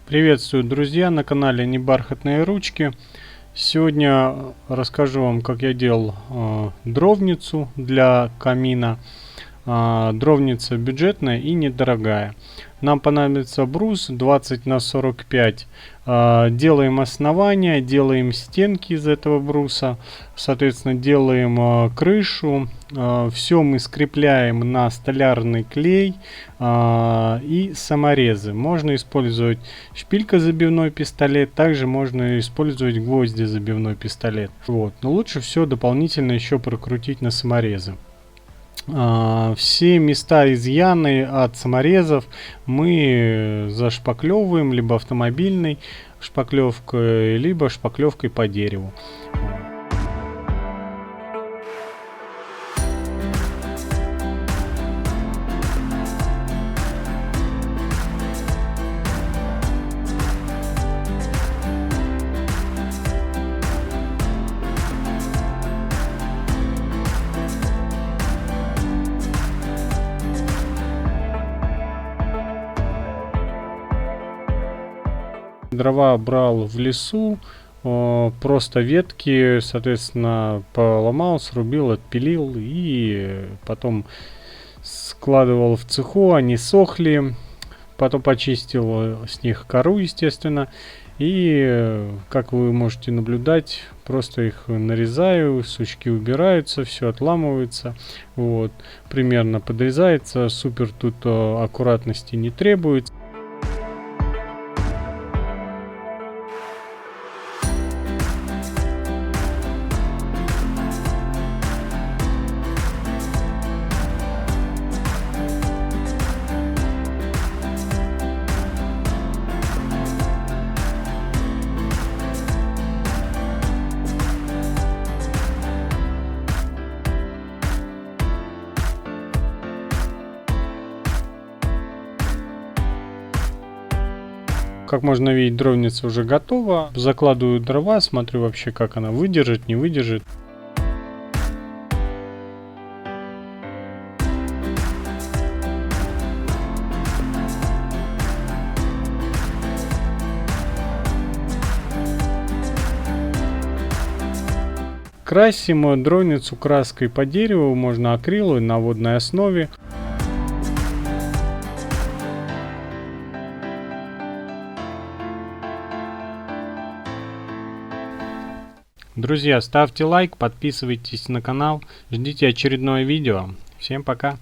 Приветствую, друзья, на канале Небархатные ручки. Сегодня расскажу вам, как я делал дровницу для камина. Дровница бюджетная и недорогая. Нам понадобится брус 20 на 45. Делаем основание, делаем стенки из этого бруса. Соответственно, делаем крышу. Все мы скрепляем на столярный клей и саморезы. Можно использовать шпилька-забивной пистолет. Также можно использовать гвозди-забивной пистолет. Но лучше все дополнительно еще прокрутить на саморезы. Все места изъяны от саморезов мы зашпаклевываем либо автомобильной шпаклевкой, либо шпаклевкой по дереву. Дрова брал в лесу, просто ветки, соответственно, поломал, срубил, отпилил и потом складывал в цеху, они сохли, потом почистил с них кору, естественно, и, как вы можете наблюдать, просто их нарезаю, сучки убираются, все отламывается, примерно подрезается, супер тут аккуратности не требуется. Как можно видеть, дровница уже готова. Закладываю дрова, смотрю вообще, как она выдержит, не выдержит. Красим дровницу краской по дереву, можно акриловой на водной основе. Друзья, ставьте лайк, подписывайтесь на канал, ждите очередное видео. Всем пока!